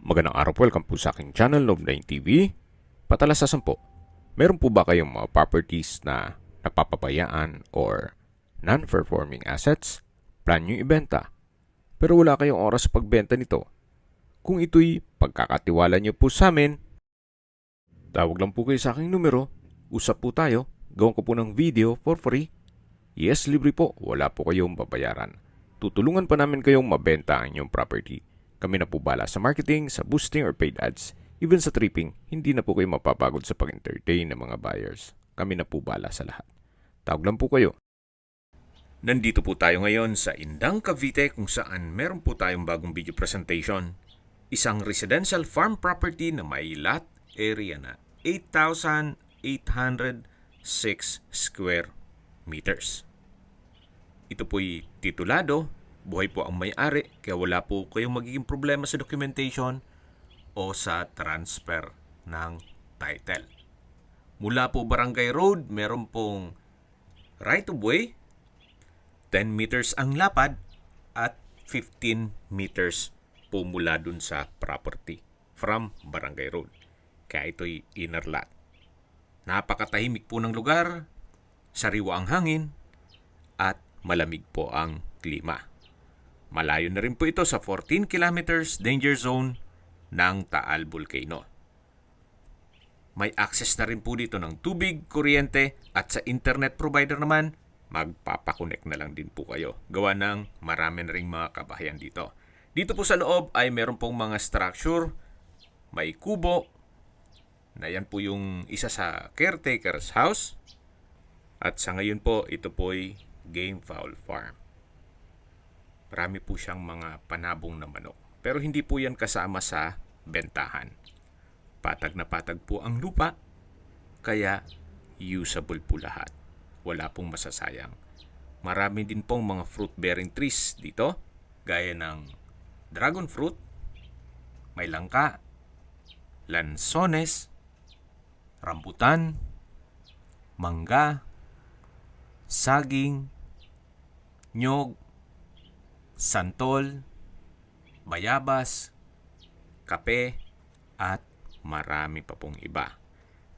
Magandang araw po, welcome po sa aking channel, Love9 TV. Patalasasan po, meron po ba kayong mga properties na napapabayaan or non-performing assets? Plan nyo ibenta, pero wala kayong oras sa pagbenta nito. Kung ito'y pagkakatiwala nyo po sa amin, tawag lang po kayo sa aking numero, usap po tayo, gawin ko po ng video for free. Yes, libre po, wala po kayong babayaran. Tutulungan pa namin kayong mabenta ang inyong property. Kami na po bala sa marketing, sa boosting or paid ads. Even sa tripping, hindi na po kayo mapapagod sa pag-entertain ng mga buyers. Kami na po bala sa lahat. Tawag lang po kayo. Nandito po tayo ngayon sa Indang, Cavite kung saan meron po tayong bagong video presentation. Isang residential farm property na may lot area na 8,806 square meters. Ito po'y titulado. Buhay po ang may-ari, kaya wala po kayong magiging problema sa documentation o sa transfer ng title. Mula po Barangay Road, meron pong right of way, 10 meters ang lapad at 15 meters po mula dun sa property from Barangay Road. Kaya ito'y inner lot. Napakatahimik po ng lugar, sariwa ang hangin, at malamig po ang klima. Malayo na rin po ito sa 14 kilometers danger zone ng Taal Volcano. May access na rin po dito ng tubig, kuryente at sa internet provider naman, magpapakonect na lang din po kayo. Gawa ng marami na rin mga kabahayan dito. Dito po sa loob ay meron pong mga structure, may kubo, na yan po yung isa sa caretaker's house. At sa ngayon po, ito po'y game fowl farm. Marami po siyang mga panabong na manok. Pero hindi po yan kasama sa bentahan. Patag na patag po ang lupa, kaya usable po lahat. Wala pong masasayang. Marami din pong mga fruit-bearing trees dito, gaya ng dragon fruit, may langka, lansones, rambutan, mangga, saging, nyog, santol, bayabas, kape, at marami pa pong iba.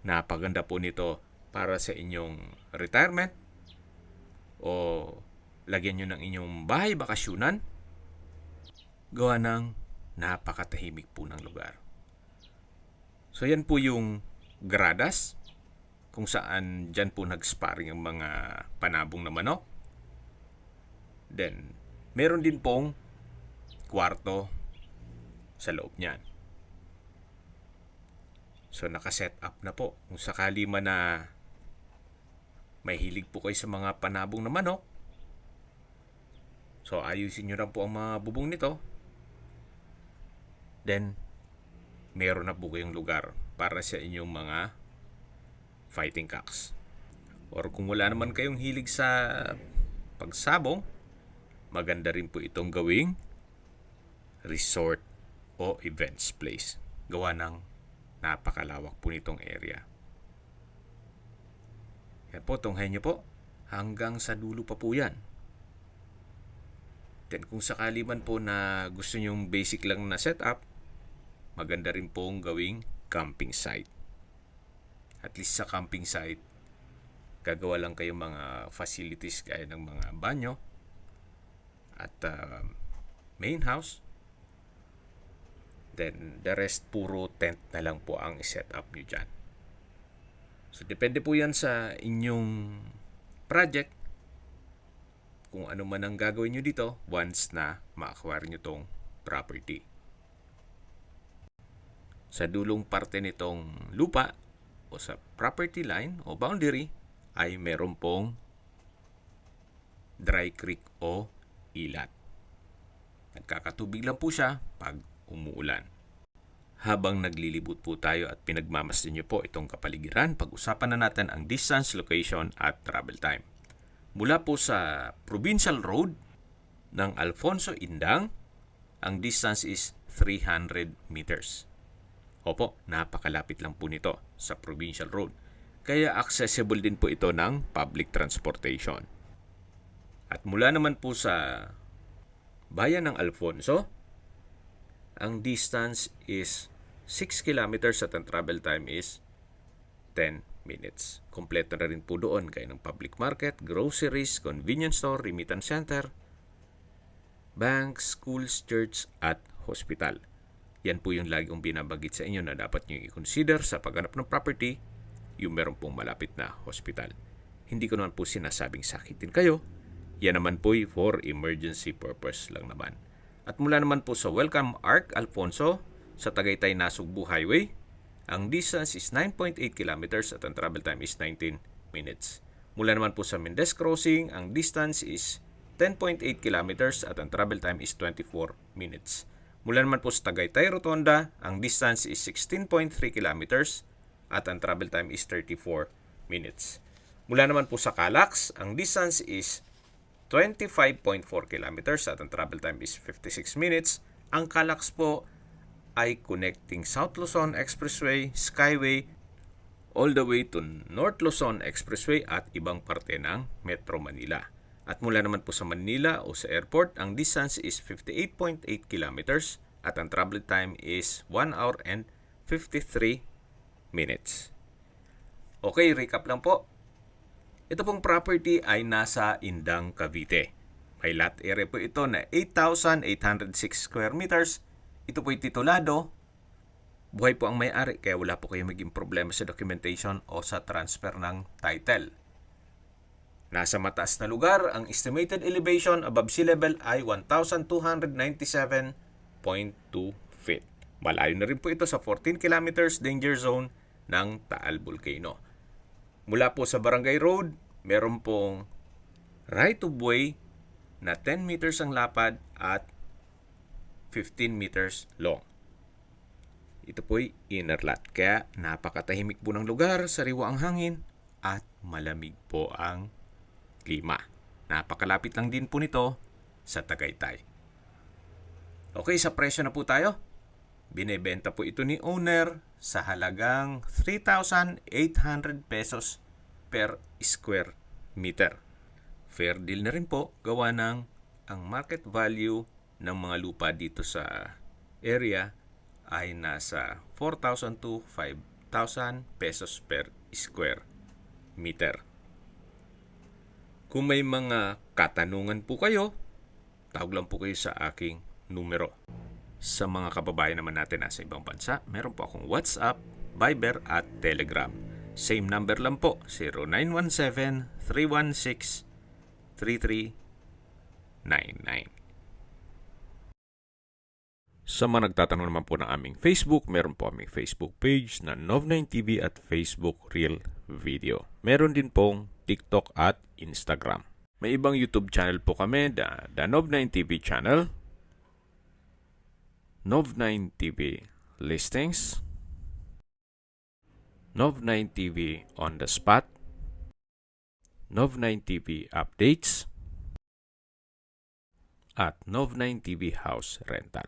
Napaganda po nito para sa inyong retirement o lagyan nyo ng inyong bahay bakasyunan. Gawa ng napakatahimik po ng lugar. So yan po yung gradas kung saan dyan po nag-sparring ang mga panabong na manok. Then, meron din pong kwarto sa loob niyan. So, nakaset up na po. Kung sakali man na may hilig po kayo sa mga panabong na manok, so ayusin nyo lang po ang mga bubong nito. Then, meron na po kayong lugar para sa inyong mga fighting cocks. Or kung wala naman kayong hilig sa pagsabong, maganda rin po itong gawing resort o events place. Gawa ng napakalawak po nitong area. Yan po, tunghayin nyo po. Hanggang sa dulo pa po yan. Then kung sakali man po na gusto nyong basic lang na setup, maganda rin pong gawing camping site. At least sa camping site, gagawa lang kayong mga facilities gaya ng mga banyo, at main house. Then the rest puro tent na lang po ang i-set up nyo dyan. So depende po yan sa inyong project kung ano man ang gagawin nyo dito once na ma-acquire nyo tong property. Sa dulong parte nitong lupa o sa property line o boundary ay meron pong dry creek o ilat. Nagkakatubig lang po siya pag umuulan. Habang naglilibot po tayo at pinagmamasdan nyo po itong kapaligiran, pag-usapan na natin ang distance, location at travel time. Mula po sa Provincial Road ng Alfonso Indang, ang distance is 300 meters. Opo, napakalapit lang po nito sa Provincial Road. Kaya accessible din po ito ng public transportation. At mula naman po sa bayan ng Alfonso ang distance is 6 kilometers at ang travel time is 10 minutes. Kompleto na rin po doon kayo ng public market, groceries, convenience store, remittance center, banks, schools, church, at hospital. Yan po yung lagi kong binabanggit sa inyo na dapat nyo i-consider sa paghanap ng property, yung meron pong malapit na hospital. Hindi ko naman po sinasabing sakitin kayo. Yan naman po for emergency purpose lang naman. At mula naman po sa Welcome Arc Alfonso sa Tagaytay Nasugbu Highway, ang distance is 9.8 kilometers at ang travel time is 19 minutes. Mula naman po sa Mendez Crossing, ang distance is 10.8 kilometers at ang travel time is 24 minutes. Mula naman po sa Tagaytay Rotonda, ang distance is 16.3 kilometers at ang travel time is 34 minutes. Mula naman po sa Calax, ang distance is 25.4 kilometers at ang travel time is 56 minutes. Ang Calax po ay connecting South Luzon Expressway, Skyway, all the way to North Luzon Expressway at ibang parte ng Metro Manila. At mula naman po sa Manila o sa airport, ang distance is 58.8 kilometers at ang travel time is 1 hour and 53 minutes. Okay, recap lang po. Ito pong property ay nasa Indang, Cavite. May lot area po ito na 8,806 square meters. Ito po'y titulado. Buhay po ang may-ari kaya wala po kayo maging problema sa documentation o sa transfer ng title. Nasa mataas na lugar, ang estimated elevation above sea level ay 1,297.2 feet. Malayo na rin po ito sa 14 kilometers danger zone ng Taal Volcano. Mula po sa Barangay Road, meron pong right of way na 10 meters ang lapad at 15 meters long. Ito po'y inner lot, kaya napakatahimik po ng lugar, sariwa ang hangin at malamig po ang klima. Napakalapit lang din po nito sa Tagaytay. Okay, sa presyo na po tayo. Binebenta po ito ni owner sa halagang 3,800 pesos per square meter. Fair deal na rin po, gawa ng ang market value ng mga lupa dito sa area ay nasa 4,000 to 5,000 pesos per square meter. Kung may mga katanungan po kayo, tawag lang po kayo sa aking numero. Sa mga kababayan naman natin nasa ibang bansa, meron po akong WhatsApp, Viber at Telegram. Same number lang po, 0917-316-3399. Sa mga nagtatanong naman po ng aming Facebook, meron po aming Facebook page na Nov9TV at Facebook Real Video. Meron din pong TikTok at Instagram. May ibang YouTube channel po kami, the Nov9TV channel, Nov9TV Listings, Nov9TV On The Spot, Nov9TV Updates, at Nov9TV House Rental.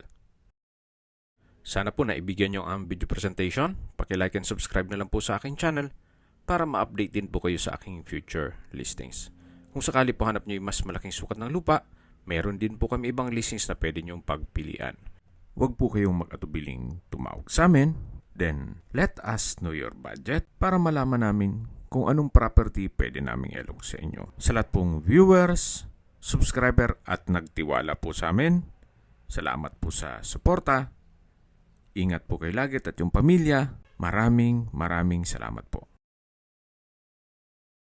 Sana po naibigyan nyo ang video presentation. Paki-like and subscribe na lang po sa aking channel para ma-update din po kayo sa aking future listings. Kung sakali po hanap nyo yung mas malaking sukat ng lupa, meron din po kami ibang listings na pwede nyong pagpilian. Huwag po kayong mag-atubiling tumawag sa amin. Then, let us know your budget para malaman namin kung anong property pwede naming ilog sa inyo. Sa lahat pong viewers, subscriber at nagtiwala po sa amin, salamat po sa suporta. Ingat po kayo lagi at yung pamilya. Maraming salamat po.